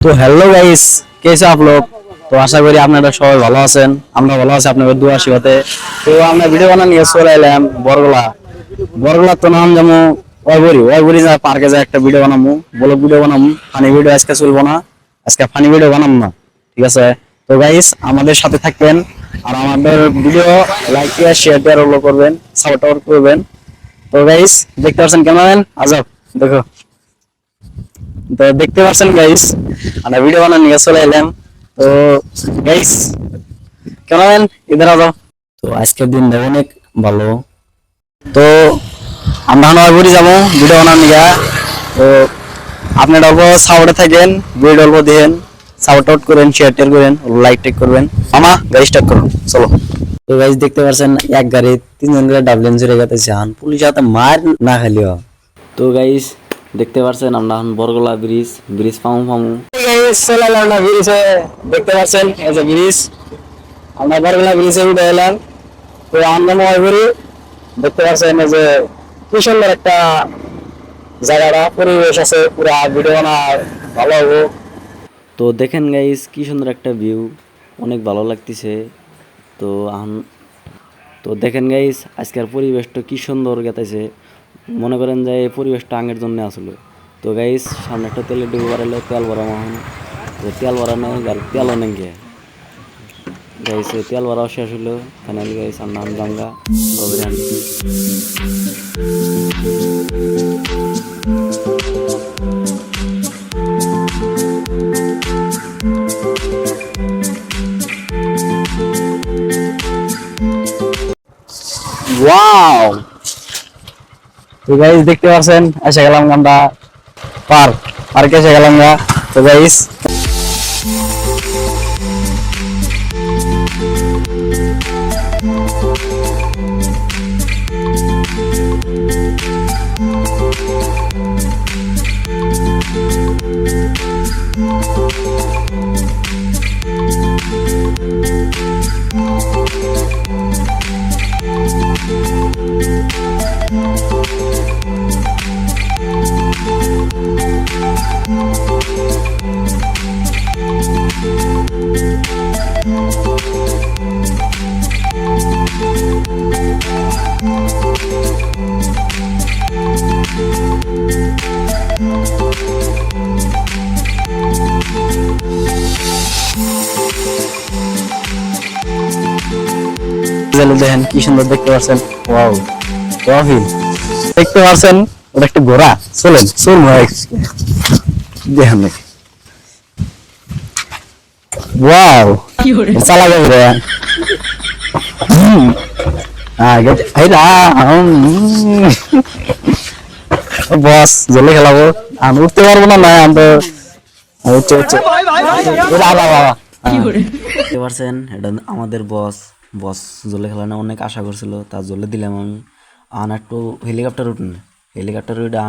তো hello guys, कैसे आप लोग। তো আশা করি আপনারা সবাই ভালো আছেন, আমরা ভালো আছি আপনাদের দোয়া আশীর্বাদে। তো আমরা ভিডিও বানানো নিয়ে চলে এলাম বরগলা। বরগলা তো নাম যেমন ওইবরি যা পার্কে যা একটা ভিডিও বানাবো, ব্লগ ভিডিও বানাবো। ফানি ভিডিও আজকে চলবো না, আজকে ফানি ভিডিও বানাবো না, ঠিক আছে। তো গাইস আমাদের সাথে থাকবেন আর আমাদের ভিডিও লাইক দিয়ে শেয়ার দিয়ে ফলো করবেন, সাপোর্ট করবেন। তো গাইস দেখতে পাচ্ছেন ক্যামেরাম্যান আজব, দেখো। তো দেখতে পাচ্ছেন গাইস আমরা ভিডিও বানানো নিয়ে চলে এলাম। তো গাইস ক্যামেরাম্যান ইধার আ যাও। তো আজকের দিন অনেক ভালো। তো আমরা নয়পুরি যাবো ভিডিও বানানো নিয়ে। তো আপনারা অল্প সাপোর্টে থাকেন, ভিডিও অল্প দেখেন, সাপোর্ট আউট করেন, শেয়ার টেয়ার করেন, লাইক টেক করবেন। মামা গাড়ি স্টার্ট করুন, চলো। তো গাইস দেখতে পাচ্ছেন এক গাড়ি তিনজন করে ডাবলেন চলে গেছে, পুলিশ হাতে মার না খালিও। তো গাইস দেখতে পাচ্ছেন আমরা বরগলা ব্রিজ ব্রিজ পামু পামু চলে এলাম না ব্রিজে। দেখতে পাচ্ছেন এই যে ব্রিজ, আমরা বরগলা ব্রিজে উঠে এলাম। তো আমরা ময়ূরি দেখতে পাচ্ছেন এই যে কি সুন্দর একটা জায়গাটা, পরিবেশ আছে, পুরা ভিডিও বানা ভালো হবে। তো দেখেন গাইস কি সুন্দর একটা ভিউ, অনেক ভালো লাগতেছে। তো তো দেখেন গাইস আজকের পরিবেশটা কি সুন্দর গেতেছে, মনে করেন যে এই পরিবেশটা আগের জন্য আসলে। তো গাইস সামনে একটা তেলের ডিপো বাড়াইলে তেল ভরাম এখন। তো তেল ভরানো গাড়ি তেলও নেই গিয়ে গাইস, তেল ভরাও শেষ হলো ফাইনালি গাইস আমরা জামগা ওয়াও। তো গাইস দেখতে পাচ্ছেন এসে গেলাম আমরা পার্কে এসে গেলাম গা। তো গাইস দেখেন কি সুন্দর দেখতে পাচ্ছেন, ওয়াও ট্রফি দেখতে পাচ্ছেন, ওটা একটা ঘোড়া। চলেন চল দেখেন, ওয়াও চালা যাবে বস জলে খেলাবো, আমি উঠতে পারবো না, না আমি তো বুঝতে পারছেন এটা আমাদের বস। বস জলে খেলানো অনেক আশা করছিল, তার জলে দিলাম আমি। একটু হেলিকপ্টার উঠুন, হেলিকপ্টার উঠে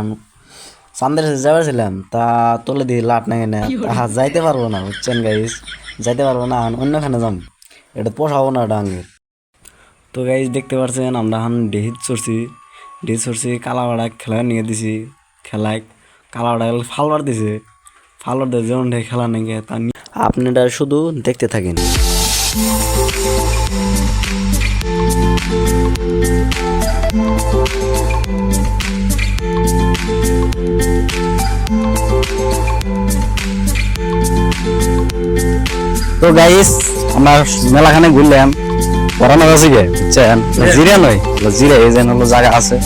চান্দের যাবারছিলাম, তা তোলে দিয়ে লাট নাই না, তা যাইতে পারবো না, বুঝছেন গাইস, যাইতে পারবো না, অন্যখানে যাম, এটা পোষাবো না ডাঙ্গের। তো গাইস দেখতে পাচ্ছেন আমরা ডেহিত চড়ছি কালাবাড়া খেলা নিয়ে দিছি, খেলায় কালাবাড়া ফালবার দিছে, ফালবার দিয়ে যেমন খেলা নেই তা আপনারা শুধু দেখতে থাকেন। তো গাইস আমরা মেলাখানে ঘুরলাম, পড়ানো আছে গে বুঝছেন, জিরা নয় জিরা এই যেন হলো জায়গা আছে।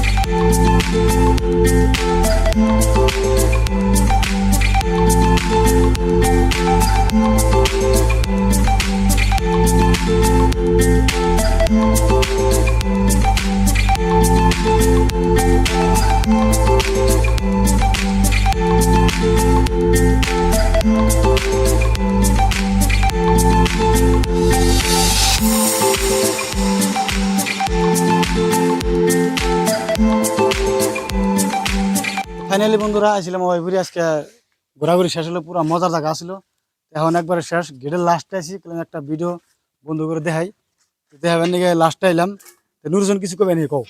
ফাইনালি বন্ধুরা আসছিলাম ওইপুরি, আজকে ঘোরাঘুরি শেষ হলো, পুরো মজার জায়গা ছিল। এখন একবারে শেষ গেটের লাস্টে আসি, একটা ভিডিও বন্ধু করে দেখাই, দেখাবেন নাকি লাস্টে এলাম। নুরজন কিছু কবে নি কও।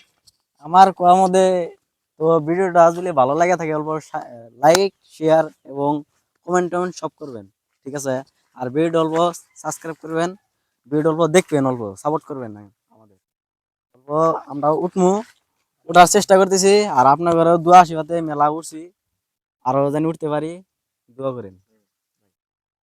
আমার কোয়ার মধ্যে তো ভিডিওটা যদি ভালো লাগে থাকে অল্প লাইক শেয়ার এবং কমেন্ট টমেন্ট সব করবেন, ঠিক আছে? আর ভিডিও অল্প সাবস্ক্রাইব করবেন, ভিডিও অল্প দেখবেন, অল্প সাপোর্ট করবেন না আমাদের। অল্প আমরা উঠমু, ওঠার চেষ্টা করতেছি। আর আপনার ঘরে দোয়া আশীর্বাদে মেলা উঠছি, আরো যেন উঠতে পারি, দোয়া করেন।